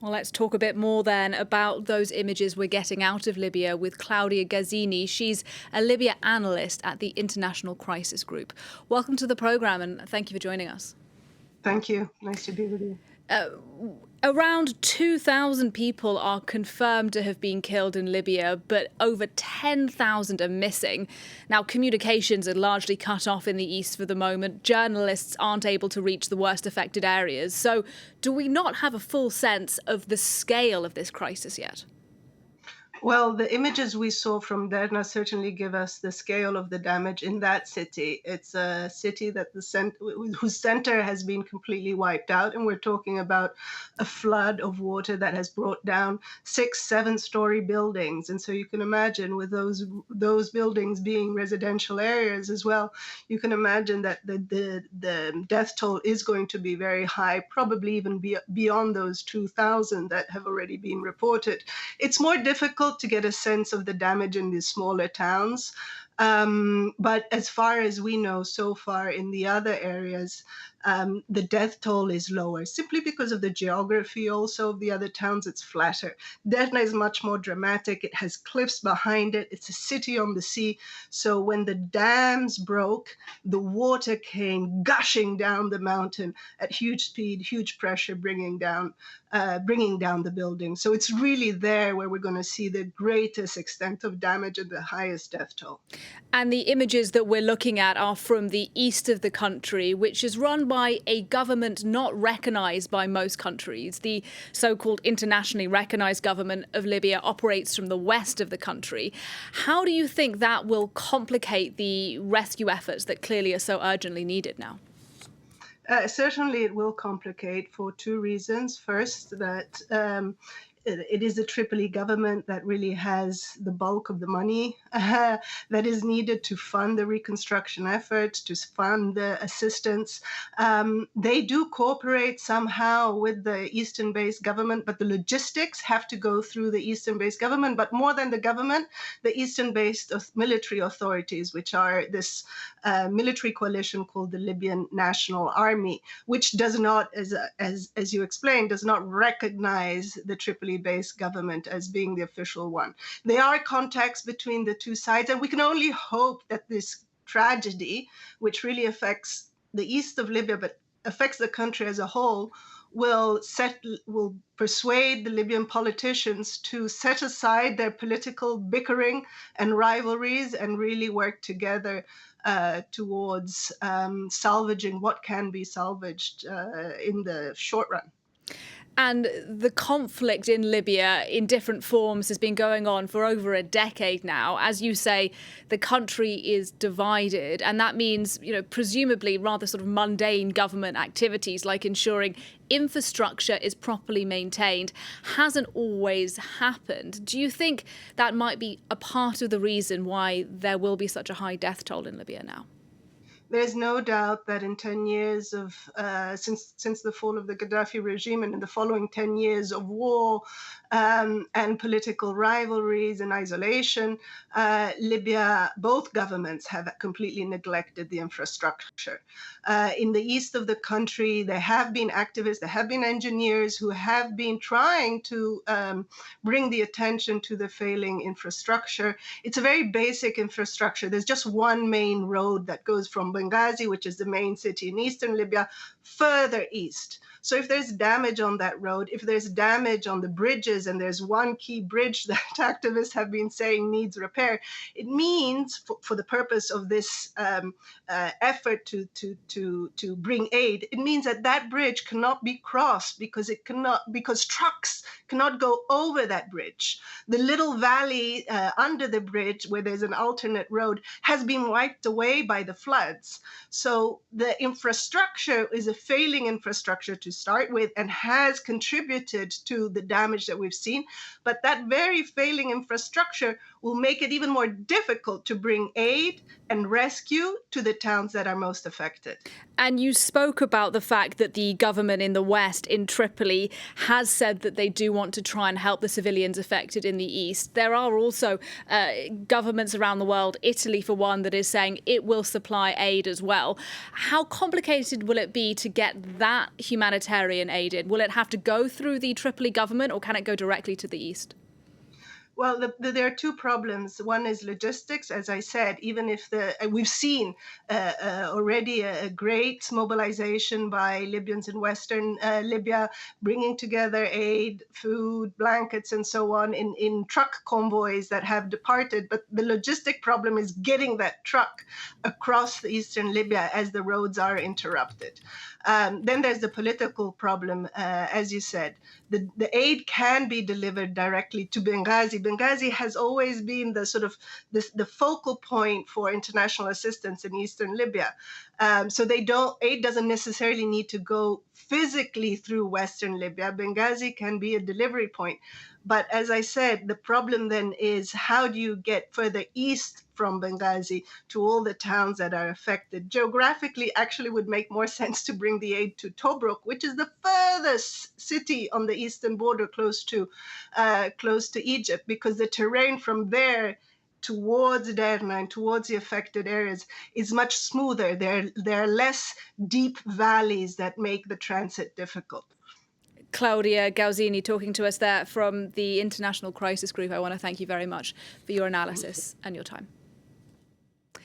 Well, let's talk a bit more then about those images we're getting out of Libya with Claudia Gazzini. She's a Libya analyst at the International Crisis Group. Welcome to the programme and thank you for joining us. Thank you. Nice to be with you. Around 2,000 people are confirmed to have been killed in Libya, but over 10,000 are missing. Now, communications are largely cut off in the east for the moment. Journalists aren't able to reach the worst affected areas. So do we not have a full sense of the scale of this crisis yet? Well, the images we saw from Derna certainly give us the scale of the damage in that city. It's a city that whose center has been completely wiped out, and we're talking about a flood of water that has brought down 6-7-story buildings. And so you can imagine, with those buildings being residential areas as well, you can imagine that the death toll is going to be very high, probably even beyond those 2,000 that have already been reported. It's more difficult to get a sense of the damage in these smaller towns. But as far as we know so far in the other areas, the death toll is lower, simply because of the geography also of the other towns. It's flatter. Derna is much more dramatic. It has cliffs behind it. It's a city on the sea. So when the dams broke, the water came gushing down the mountain at huge speed, huge pressure, bringing down the building. So it's really there where we're going to see the greatest extent of damage and the highest death toll. And the images that we're looking at are from the east of the country, which is run by a government not recognised by most countries. The so-called internationally recognised government of Libya operates from the west of the country. How do you think that will complicate the rescue efforts that clearly are so urgently needed now? Certainly it will complicate for two reasons. First, that it is the Tripoli government that really has the bulk of the money that is needed to fund the reconstruction effort, to fund the assistance. They do cooperate somehow with the Eastern-based government, but the logistics have to go through the Eastern-based government. But more than the government, the Eastern-based military authorities, which are this military coalition called the Libyan National Army, which does not, as you explained, does not recognize the Tripoli-based government as being the official one. There are contacts between the two sides, and we can only hope that this tragedy, which really affects the east of Libya, but affects the country as a whole, will persuade the Libyan politicians to set aside their political bickering and rivalries and really work together towards salvaging what can be salvaged in the short run. And the conflict in Libya in different forms has been going on for over a decade now. As you say, the country is divided, and that means, presumably rather sort of mundane government activities like ensuring infrastructure is properly maintained hasn't always happened. Do you think that might be a part of the reason why there will be such a high death toll in Libya now? There's no doubt that in 10 years of since the fall of the Gaddafi regime, and in the following 10 years of war and political rivalries and isolation, Libya, both governments have completely neglected the infrastructure. In the east of the country, there have been activists, there have been engineers who have been trying to bring the attention to the failing infrastructure. It's a very basic infrastructure. There's just one main road that goes from Benghazi, which is the main city in eastern Libya, further east. So if there's damage on that road, if there's damage on the bridges, and there's one key bridge that activists have been saying needs repair, it means for the purpose of this effort to bring aid, it means that bridge cannot be crossed because trucks cannot go over that bridge. The little valley under the bridge where there's an alternate road has been wiped away by the floods. So the infrastructure is a failing infrastructure to start with and has contributed to the damage that we've seen. But that very failing infrastructure will make it even more difficult to bring aid and rescue to the towns that are most affected. And you spoke about the fact that the government in the West, in Tripoli, has said that they do want to try and help the civilians affected in the East. There are also governments around the world, Italy for one, that is saying it will supply aid as well. How complicated will it be to get that humanitarian aid in? Will it have to go through the Tripoli government, or can it go directly to the East? Well, there are two problems. One is logistics, as I said. Even if we've seen already a great mobilization by Libyans in Western Libya, bringing together aid, food, blankets, and so on in truck convoys that have departed. But the logistic problem is getting that truck across the Eastern Libya as the roads are interrupted. Then there's the political problem, as you said. The aid can be delivered directly to Benghazi. Benghazi has always been the sort of the focal point for international assistance in Eastern Libya. So aid doesn't necessarily need to go physically through Western Libya. Benghazi can be a delivery point. But as I said, the problem then is, how do you get further east from Benghazi to all the towns that are affected? Geographically, actually would make more sense to bring the aid to Tobruk, which is the furthest city on the eastern border, close to Egypt, because the terrain from there towards Derna and towards the affected areas is much smoother. There are less deep valleys that make the transit difficult. Claudia Gazzini talking to us there from the International Crisis Group. I want to thank you very much for your analysis and your time.